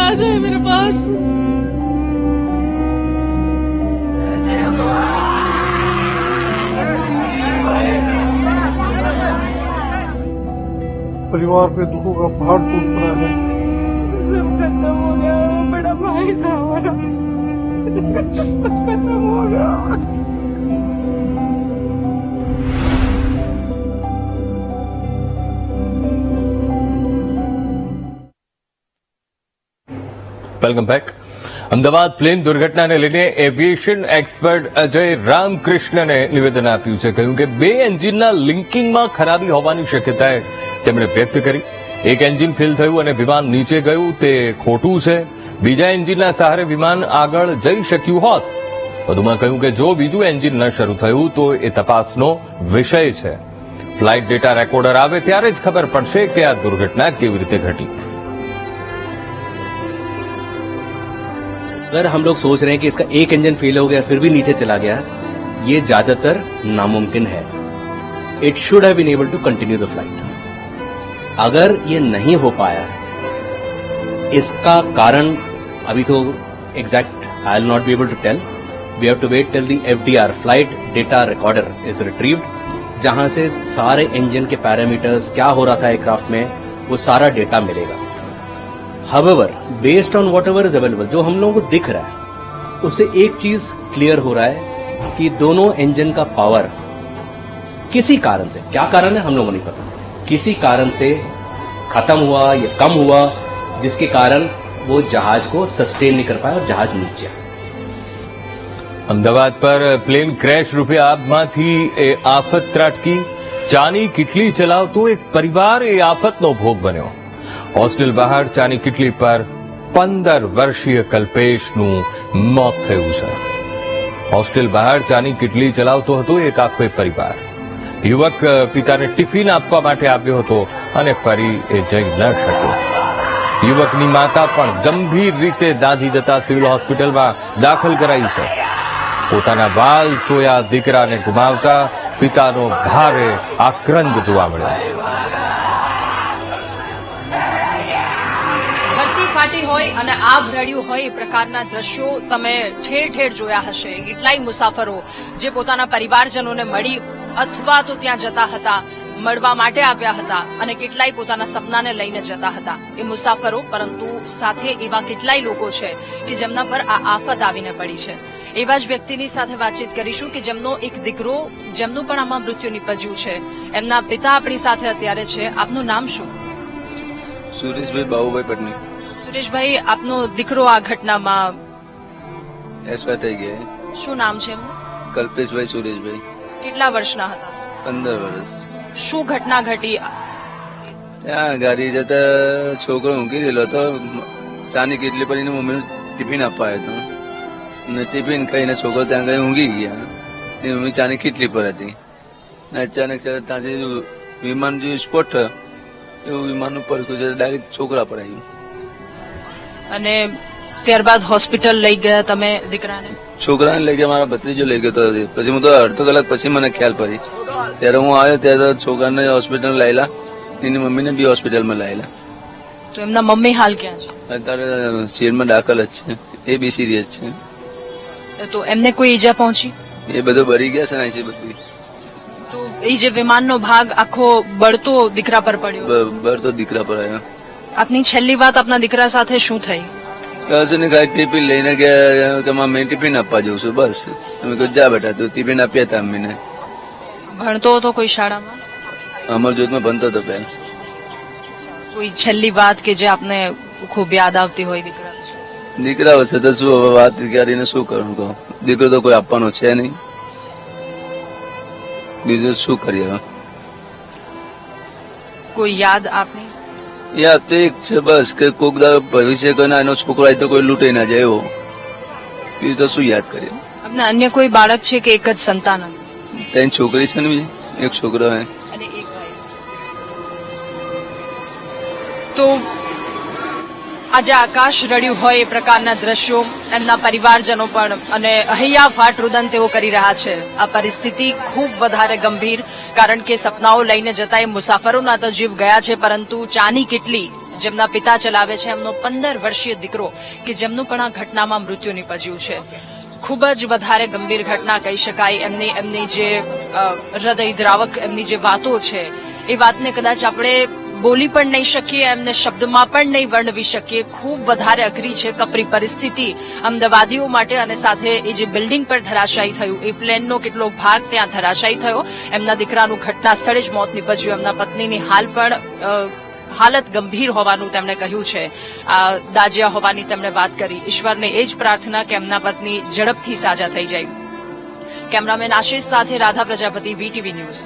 आ जाए मेरे पास। परिवार पे दुखों का पहाड़ टूट पड़ा है। सब खत्म हो गया, वो बड़ा भाई था हमारा, कुछ खत्म हो गया। Welcome back. અમદાવાદ પ્લેન દુર્ઘટનાને લઈને એવિએશન એક્સપર્ટ અજય રામકૃષ્ણને નિવેદન આપ્યું છે. કહ્યું કે બે એન્જિનના લિંકિંગમાં ખરાબી હોવાની શક્યતા તેમણે વ્યક્ત કરી. એક એન્જિન ફેલ થયું અને વિમાન નીચે ગયું તે ખોટું છે. બીજા એન્જિનના સહારે વિમાન આગળ જઈ શક્યું હોત. વધુમાં કહ્યું કે જો બીજું એન્જિન ન શરૂ થયું તો એ તપાસનો વિષય છે. ફ્લાઇટ ડેટા રેકોર્ડર આવે ત્યારે જ ખબર પડશે કે આ દુર્ઘટના કેવી રીતે ઘટી. अगर हम लोग सोच रहे हैं कि इसका एक इंजन फेल हो गया फिर भी नीचे चला गया, ये ज्यादातर नामुमकिन है. It should have been able to continue the flight. अगर ये नहीं हो पाया, इसका कारण अभी तो exact I will not be able to tell. We have to wait till the FDR flight data recorder is retrieved, जहां से सारे इंजन के पैरामीटर्स, क्या हो रहा था एयरक्राफ्ट में, वो सारा डेटा मिलेगा. However, based on whatever is available, जो हम लोगों को दिख रहा है, उससे एक चीज क्लियर हो रहा है कि दोनों इंजन का पावर किसी कारण से, क्या कारण है हम लोगों को नहीं पता, किसी कारण से खत्म हुआ या कम हुआ, जिसके कारण वो जहाज को सस्टेन नहीं कर पाया और जहाज नीचे आया. અમદાવાદ પર પ્લેન ક્રેશ રૂપે આબમાંથી એ આફત ત્રાટકી. ચાની કીટલી ચલાવતો એક પરિવાર એ આફતનો ભોગ બન્યો. હોસ્ટેલ બહાર ચાની કીટલી પર 15 વર્ષીય કલ્પેશનું મોત થયું છે. હોસ્ટેલ બહાર ચાની કીટલી ચલાવતો હતો એક આખો પરિવાર. યુવક પિતાને ટિફિન આપવા માટે આવ્યો હતો અને ફરી એ જઈ ન શક્યો. યુવકની માતા પણ ગંભીર રીતે દાઝી જતા સિવિલ હોસ્પિટલમાં દાખલ કરાઈ છે. પોતાના વાલ સોયા દીકરાને ગુમાવતા પિતાનો ભારે આક્રંદ જોવા મળ્યો. ફાટી હોય અને આગ રડ્યું હોય એ પ્રકારના દ્રશ્યો તમે ઠેર ઠેર જોયા હશે. કેટલાય મુસાફરો જે પોતાના પરિવારજનોને મળી અથવા તો ત્યાં જતા હતા, મળવા માટે આવ્યા હતા અને કેટલાય પોતાના સપનાને લઈને જતા હતા એ મુસાફરો. પરંતુ સાથે એવા કેટલાય લોકો છે કે જેમના પર આ આફત આવીને પડી છે. એવા જ વ્યક્તિની સાથે વાતચીત કરીશું કે જેમનો એક દીકરો, જેમનું પણ આમાં મૃત્યુ નિપજ્યું છે. એમના પિતા આપણી સાથે અત્યારે છે. આપનું નામ શું? સુરેશભાઈ બાબુભાઈ પટની. સુરેશભાઈ, આપનો દીકરો આ ઘટનામાં એક્સપાયર થઈ ગયા. શું નામ છે એમનું? કલ્પેશભાઈ સુરેશભાઈ. કેટલા વર્ષના હતા? 15 વર્ષ. શું ઘટના ઘટી? ત્યાં ગાડી જતા છોકરો ઊંઘી ગયેલો હતો. ચાની કેટલી પડીને મમ્મીનું ટિફિન આપવા આવ્યો હતો ને ટિફિન ખાઈને છોકરો ત્યાં ગઈ ઊંઘી ગયા. મમ્મી ચાની કેટલી પર હતી ને અચાનક ત્યાં વિમાન જે સ્પોટ થયો એવું વિમાનનું પડખું છે ડાયરેક્ટ છોકરા પર આવ્યું. અને ત્યારબાદ હોસ્પિટલ લઈ ગયા તમે દીકરાને? છોકરાને લઈ ગયા, મારા ભત્રીજો લઈ ગયો હતો. પછી હું તો અડધો કલાક પછી મને ખ્યાલ પડી. ત્યારે હું આવ્યો ત્યારે છોકરાને હોસ્પિટલ લાયેલા, એની મમ્મીને બી હોસ્પિટલમાં લાયેલા. તો એમના મમ્મી હાલ ક્યાં છે? અત્યારે શેરમાં દાખલ જ છે. એ બી સિરિયસ છે. તો એમને કોઈ ઈજા પહોંચી? એ બધું ભરી ગયા છે ને છે બધું. તો એ જે વિમાનનો ભાગ આખો બળતો દીકરા પર પડ્યો? બળતો દીકરા પર આવ્યો. આપની છેલ્લી વાત આપના દીકરા સાથે શું થઈ? કશું ને કાંઈ ટિફિન લઈને ગયા કે મેં ટિફિન આપવા જઉં છું બસ. અમે કહ્યું જા બેટા, તો ટિફિન આપ્યા હતા અમીને. ભણતો હતો કોઈ શાળામાં? અમરજોતમાં ભણતો હતો પહેલા. કોઈ છેલ્લી વાત કે જે આપને ખૂબ યાદ આવતી હોય દીકરા? દીકરા વચ્ચે તો શું હવે વાત કરીને શું કરું કહો. દીકરો તો કોઈ આપવાનો છે નહીં, બીજું શું કરીએ હવે. કોઈ યાદ આપની? યાદ તો એક છે બસ કે કોક ભવિષ્ય કોઈ એનો છોકરો હોય તો કોઈ લૂંટાઈ ના જાય એવો. બીજું તો શું યાદ કરીએ. આપને અન્ય કોઈ બાળક છે કે એક જ સંતાન હતું? 3 છોકરી છે ને, એક છોકરો હે અને એક ભાઈ. તો આજે આકાશ રડ્યું હોય એ પ્રકારના દ્રશ્યો એમના પરિવારજનો પણ અને હૈયા ફાટ રુદન તેઓ કરી રહ્યા છે. આ પરિસ્થિતિ ખૂબ વધારે ગંભીર, કારણ કે સપનાઓ લઈને જતા એ મુસાફરોના તો જીવ ગયા છે, પરંતુ ચાની કેટલી જેમના પિતા ચલાવે છે એમનો 15 વર્ષીય દીકરો કે જેમનું પણ આ ઘટનામાં મૃત્યુ નીપજ્યું છે. ખૂબ જ વધારે ગંભીર ઘટના કહી શકાય. એમની જે હૃદયદ્રાવક એમની જે વાતો છે એ વાતને કદાચ આપણે બોલી પણ નહીં શકીએ, એમને શબ્દમાં પણ નહીં વર્ણવી શકીએ. ખૂબ વધારે અઘરી છે, કપરી પરિસ્થિતિ અમદાવાદીઓ માટે. અને સાથે એ જે બિલ્ડિંગ પર ધરાશાયી થયું, એ પ્લેનનો કેટલો ભાગ ત્યાં ધરાશાયી થયો. એમના દીકરાનું ઘટના સ્થળે જ મોત નીપજ્યું. એમના પત્નીની હાલત ગંભીર હોવાનું તેમણે કહ્યું છે. દાજ્યા હોવાની તેમણે વાત કરી. ઈશ્વરને એ જ પ્રાર્થના કે એમના પત્ની ઝડપથી સાજા થઈ જાય. કેમેરામેન આશિષ સાથે રાધા પ્રજાપતિ, વીટીવી ન્યૂઝ.